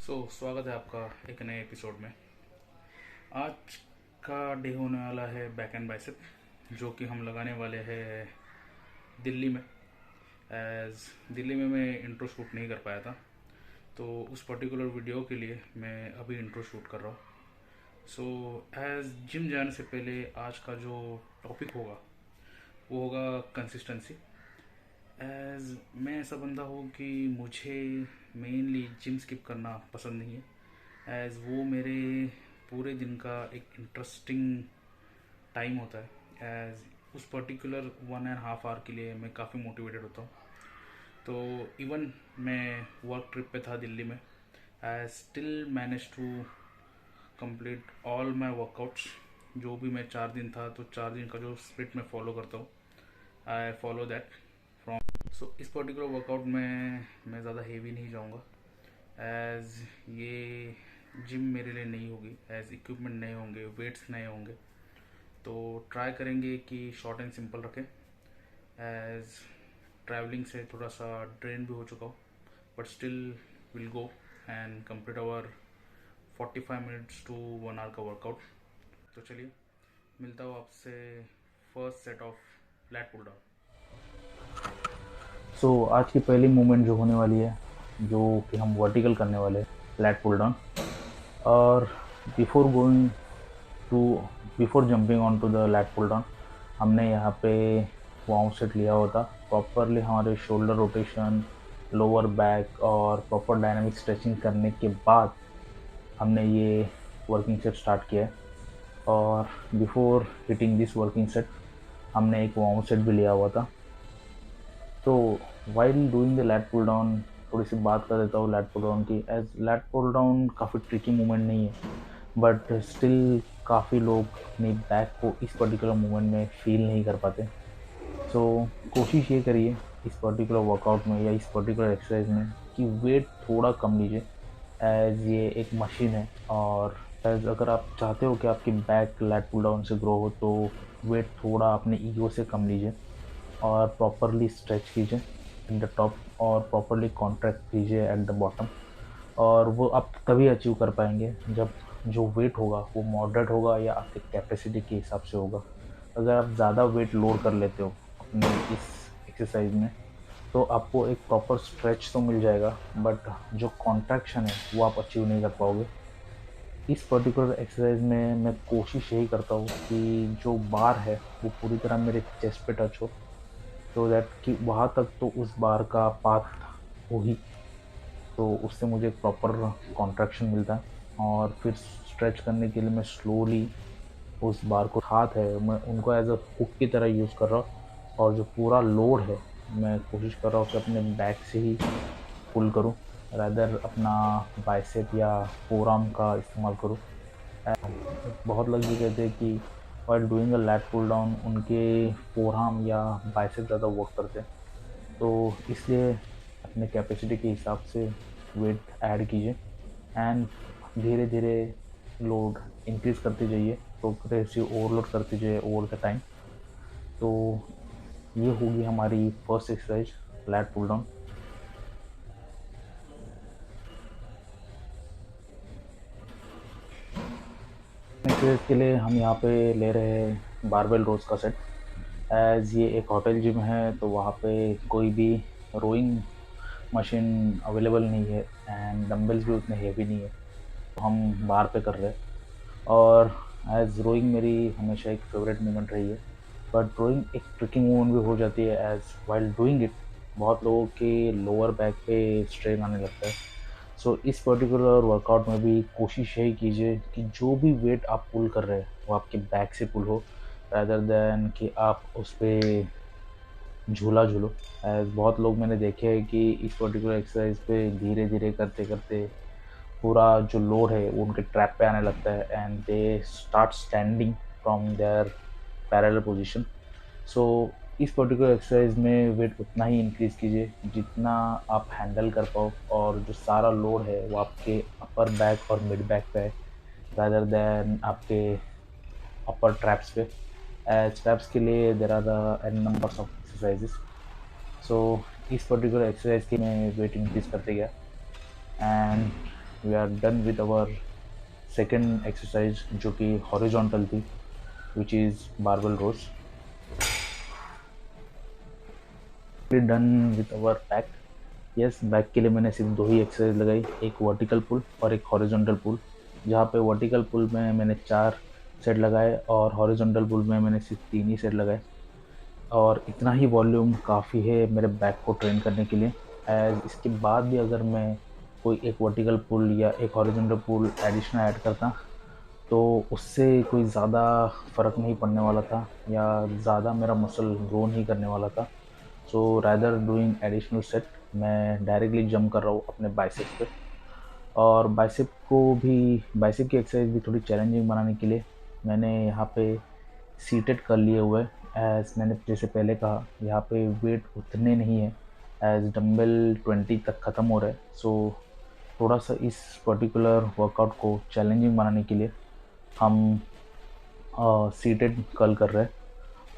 स्वागत है आपका एक नए एपिसोड में। आज का डे होने वाला है बैक एंड बाइसेप, जो कि हम लगाने वाले हैं दिल्ली में। एज दिल्ली में मैं इंट्रो शूट नहीं कर पाया था, तो उस पर्टिकुलर वीडियो के लिए मैं अभी इंट्रो शूट कर रहा हूँ। एज जिम जाने से पहले आज का जो टॉपिक होगा वो होगा कंसिस्टेंसी। एज मैं ऐसा बंदा हूँ कि मुझे मेनली जिम स्किप करना पसंद नहीं है, एज वो मेरे पूरे दिन का एक इंटरेस्टिंग टाइम होता है। एज उस पर्टिकुलर 1.5 आवर के लिए मैं काफ़ी मोटिवेटेड होता हूँ। तो इवन मैं वर्क ट्रिप पे था दिल्ली में, I still manage to complete all my workouts. जो भी मैं 4 दिन था, तो 4 दिन का जो स्प्लिट मैं फॉलो करता हूँ, आई फॉलो दैट फ्रॉम। इस पर्टिकुलर वर्कआउट में मैं ज़्यादा हेवी नहीं जाऊँगा, एज ये जिम मेरे लिए नहीं होगी, एज इक्विपमेंट नए होंगे, वेट्स नए होंगे। तो ट्राई करेंगे कि शॉर्ट एंड सिंपल रखें, एज ट्रैवलिंग से थोड़ा सा ड्रेन भी हो चुका हूँ, but still will go and complete hour 45 minutes to 1 hour का वर्कआउट। तो चलिए मिलता हूँ आपसे first set of flat pull down. आज की पहली मूवमेंट जो होने वाली है, जो कि हम वर्टिकल करने वाले हैं, फ्लैट पुल डाउन। और before going to before jumping on to the lat pull down, हमने यहाँ पे वार्म सेट लिया हुआ था। प्रॉपरली हमारे शोल्डर रोटेशन, लोअर बैक और प्रॉपर डायनामिक स्ट्रेचिंग करने के बाद हमने ये वर्किंग सेट स्टार्ट किया है। और before hitting this working set हमने एक वार्म सेट भी लिया हुआ था। तो while doing the lat pull down, थोड़ी सी बात कर देता हूँ लैट पुल डाउन की। एज लैट पुल डाउन काफ़ी ट्रिकी मूवमेंट नहीं है, बट स्टिल काफ़ी लोग अपनी बैक को इस पर्टिकुलर मूवमेंट में फील नहीं कर पाते। कोशिश ये करिए इस पर्टिकुलर वर्कआउट में या इस पर्टिकुलर एक्सरसाइज में कि वेट थोड़ा कम लीजिए, एज ये एक मशीन है। और एज अगर आप चाहते हो कि आपकी बैक लैट पुल डाउन से ग्रो हो, तो वेट थोड़ा अपने ईगो से कम लीजिए और प्रॉपरली स्ट्रेच कीजिए एट द टॉप और प्रॉपरली कॉन्ट्रैक्ट कीजिए एट द बॉटम। और वो आप तभी अचीव कर पाएंगे जब जो वेट होगा वो मॉडरेट होगा या आपके कैपेसिटी के हिसाब से होगा। अगर आप ज़्यादा वेट लोड कर लेते हो अपने इस एक्सरसाइज में, तो आपको एक प्रॉपर स्ट्रेच तो मिल जाएगा, बट जो कॉन्ट्रैक्शन है वो आप अचीव नहीं कर पाओगे। इस पर्टिकुलर एक्सरसाइज में मैं कोशिश यही करता हूँ कि जो बार है वो पूरी तरह मेरे चेस्ट पे टच हो, सो दैट कि वहाँ तक तो उस बार का पाथ हो ही, तो उससे मुझे एक प्रॉपर कॉन्ट्रैक्शन मिलता है। और फिर स्ट्रेच करने के लिए मैं स्लोली उस बार को, हाथ है मैं उनको एज अ हुक की तरह यूज़ कर रहा हूँ, और जो पूरा लोड है मैं कोशिश कर रहा हूँ कि अपने बैक से ही पुल करूँ, रैदर अपना बाइसेप या फोरआर्म का इस्तेमाल करूँ। बहुत लोग ये कहते हैं कि while doing a lat pull down उनके फोरआर्म या बाइसेप ज़्यादा वर्क करते हैं। तो इसलिए अपने कैपेसिटी के हिसाब से वेट ऐड कीजिए एंड धीरे धीरे लोड इंक्रीज करते जाइए, प्रोग्रेसिव ओवरलोड करते जाइए ओवर द टाइम। तो ये होगी हमारी first exercise, lat pull down. Exercise के लिए हम यहाँ पे ले रहे हैं बारबेल रोज का सेट। एज ये एक होटल जिम है, तो वहाँ पे कोई भी रोइंग मशीन अवेलेबल नहीं है एंड डंबल्स भी उतने हेवी नहीं है, तो हम बार पे कर रहे हैं। और एज रोइंग मेरी हमेशा एक फेवरेट मूवमेंट रही है, बट रोइंग एक ट्रिकी मूवमेंट भी हो जाती है। एज वाइल डूइंग इट बहुत लोगों के लोअर बैक पे स्ट्रेन आने लगता है। इस पर्टिकुलर वर्कआउट में भी कोशिश यही कीजिए कि जो भी वेट आप पुल कर रहे हैं वो आपके बैक से पुल हो, rather देन कि आप उस पर झूला झूलो। एज बहुत लोग मैंने देखे हैं कि इस पर्टिकुलर एक्सरसाइज पे धीरे धीरे करते करते पूरा जो लोड है वो उनके ट्रैप पे आने लगता है and they start standing from there parallel position. So इस पर्टिकुलर एक्सरसाइज में वेट उतना ही इंक्रीज कीजिए जितना आप हैंडल कर पाओ, और जो सारा लोड है वो आपके अपर बैक और मिड बैक पे है, रादर देन आपके अपर ट्रैप्स पे। ट्रैप्स के लिए there are N numbers of exercises. So इस पर्टिकुलर एक्सरसाइज की मैं वेट इंक्रीज करते गया and we are done with our second exercise जो कि हॉरिजॉन्टल थी, which is barbell rows. Done with our back. Yes, back के लिए मैंने सिर्फ 2 ही एक्सरसाइज लगाई, एक वर्टिकल पुल और एक हॉरिजॉन्टल पुल। जहाँ पे वर्टिकल पुल में मैंने 4 सेट लगाए और हॉरिजॉन्टल पुल में मैंने सिर्फ 3 ही सेट लगाए। और इतना ही वॉल्यूम काफ़ी है मेरे बैक को ट्रेन करने के लिए। एज़ इसके बाद भी अगर मैं कोई एक वर्टिकल पुल या एक हॉरिजॉन्टल पुल एडिशनल ऐड करता तो उससे कोई ज़्यादा फ़र्क नहीं पड़ने वाला था या ज़्यादा मेरा मसल ग्रो नहीं करने वाला था। So rather doing additional set, मैं डायरेक्टली जंप कर रहा हूँ अपने बाइसेप पे। और बाइसेप की एक्सरसाइज भी थोड़ी चैलेंजिंग बनाने के लिए मैंने यहाँ पे सीटेड कर लिए हुए। एज़ मैंने जैसे पहले कहा, यहाँ पे वेट उतने नहीं है, एज़ डंबल 20 तक ख़त्म हो रहा है। सो थोड़ा सा इस पर्टिकुलर वर्कआउट को चैलेंजिंग बनाने के लिए हम सीटेड कर्ल कर रहे हैं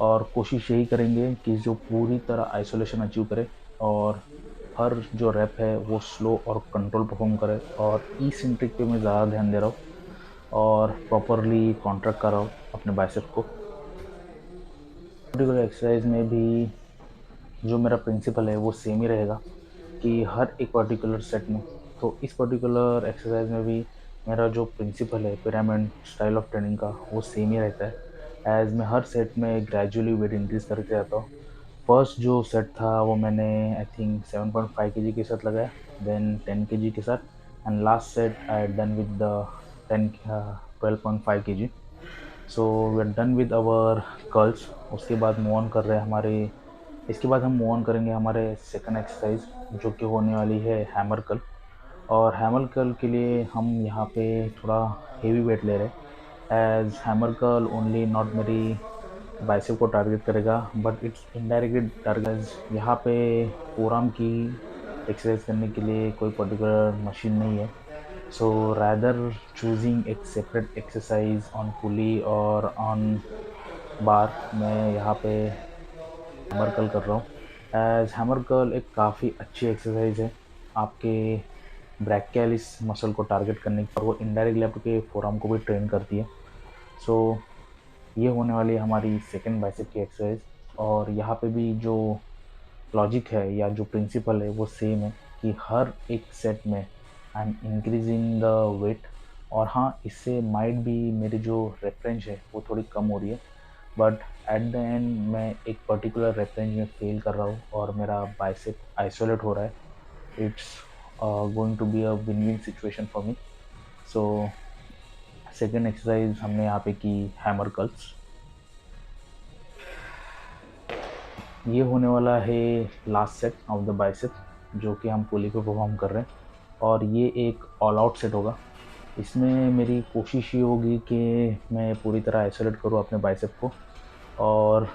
और कोशिश यही करेंगे कि जो पूरी तरह आइसोलेशन अचीव करे और हर जो रैप है वो स्लो और कंट्रोल परफॉर्म करे। और ई-सेंट्रिक पे मैं ज़्यादा ध्यान दे रहा हूँ और प्रॉपरली कॉन्ट्रैक्ट कर रहा हूँ अपने बाइसेप को। पर्टिकुलर एक्सरसाइज में भी जो मेरा प्रिंसिपल है वो सेम ही रहेगा कि हर एक पर्टिकुलर सेट में, तो इस पर्टिकुलर एक्सरसाइज में भी मेरा जो प्रिंसिपल है पिरामिड स्टाइल ऑफ ट्रेनिंग का वो सेम ही रहता है। एज़ मैं हर सेट में ग्रेजुअली वेट इंक्रीज़ करते जाता हूँ। फर्स्ट जो सेट था वो मैंने आई थिंक 7.5 केजी के साथ लगाया, देन 10 केजी के साथ, and last set I done with the 10 12.5 KG. So we are done with our curls. उसके बाद मूव ऑन कर रहे हैं हमारे इसके बाद हम मूव ऑन करेंगे हमारे सेकंड एक्सरसाइज जो कि होने वाली है हैमर कर्ल। और हैमर कर्ल के लिए हम यहाँ पे थोड़ा हेवी वेट ले रहे हैं, as hammer curl only not मेरी बाइसेप को टारगेट करेगा बट इट्स इनडायरेक्टली टारगेट। यहाँ पे फोरआर्म की एक्सरसाइज करने के लिए कोई पर्टिकुलर मशीन नहीं है। सो रैदर चूजिंग एक सेपरेट एक्सरसाइज ऑन पुली और ऑन बार, मैं यहाँ पे हैमर कर्ल कर रहा हूँ। एज हैमर कर्ल एक काफ़ी अच्छी एक्सरसाइज है आपके ब्रैकियलिस मसल को टारगेट करने की, और वो इनडायरेक्टली आपके फोरआर्म को भी ट्रेन करती है। सो ये होने वाली है हमारी सेकंड बाइसेप की एक्सरसाइज। और यहाँ पे भी जो लॉजिक है या जो प्रिंसिपल है वो सेम है कि हर एक सेट में I am increasing the weight. और हाँ, इससे माइट भी मेरी जो रेफरेंस है वो थोड़ी कम हो रही है, बट एट द एंड मैं एक पर्टिकुलर रेफरेंस में फेल कर रहा हूँ और मेरा बाइसेप आइसोलेट हो रहा है। It's going to be a win win situation for me. So second exercise हमने यहाँ पे की हैमर कर्ल्स। ये होने वाला है last set of the bicep जो कि हम पुली पे परफॉर्म कर रहे हैं, और ये एक ऑल आउट सेट होगा। इसमें मेरी कोशिश ये होगी कि मैं पूरी तरह आइसोलेट करूँ अपने बाइसेप को। और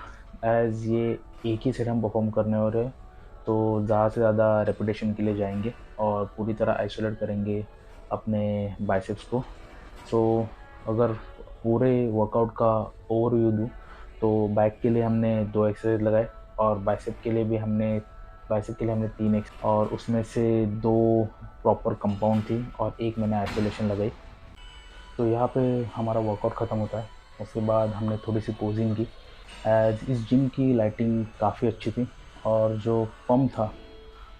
एज़ ये एक ही सेट हम परफॉर्म करने वाले हैं तो ज़्यादा से ज़्यादा रेपिटेशन के लिए जाएंगे और पूरी तरह आइसोलेट करेंगे अपने बाइसेप्स को। सो अगर पूरे वर्कआउट का ओवरव्यू दूँ तो बैक के लिए हमने 2 एक्सरसाइज लगाए और बाइसेप के लिए हमने 3 और उसमें से 2 प्रॉपर कंपाउंड थी और एक मैंने आइसोलेशन लगाई। तो यहाँ पे हमारा वर्कआउट ख़त्म होता है। उसके बाद हमने थोड़ी सी पोजिंग की। एज इस जिम की लाइटिंग काफ़ी अच्छी थी और जो पम्प था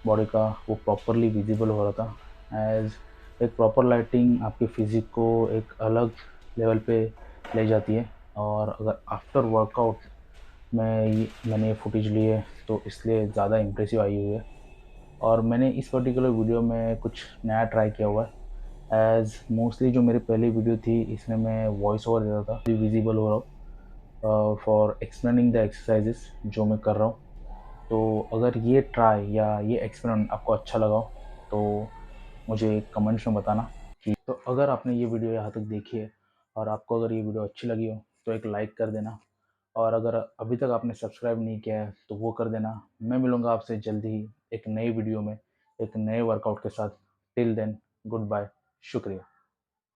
बॉडी का वो प्रॉपरली विजिबल हो रहा था। एज एक प्रॉपर लाइटिंग आपके फिज़िक को एक अलग लेवल पे ले जाती है। और अगर आफ्टर वर्कआउट मैंने ये फुटेज ली है तो इसलिए ज़्यादा इम्प्रेसिव आई हुई है। और मैंने इस पर्टिकुलर वीडियो में कुछ नया ट्राई किया हुआ है। एज़ मोस्टली जो मेरी पहली वीडियो थी इसमें मैं वॉइस ओवर देता था, विजिबल हो रहा हूँ फॉर एक्सप्लेनिंग द एक्सरसाइजेस जो मैं कर रहा हूँ। तो अगर ये ट्राई या ये एक्सपेरिमेंट आपको अच्छा लगा हो तो मुझे कमेंट्स में बताना। कि तो अगर आपने ये वीडियो यहाँ तक देखी है और आपको अगर ये वीडियो अच्छी लगी हो तो एक लाइक कर देना, और अगर अभी तक आपने सब्सक्राइब नहीं किया है तो वो कर देना। मैं मिलूँगा आपसे जल्दी ही एक नई वीडियो में एक नए वर्कआउट के साथ। टिल देन, गुड बाय, शुक्रिया।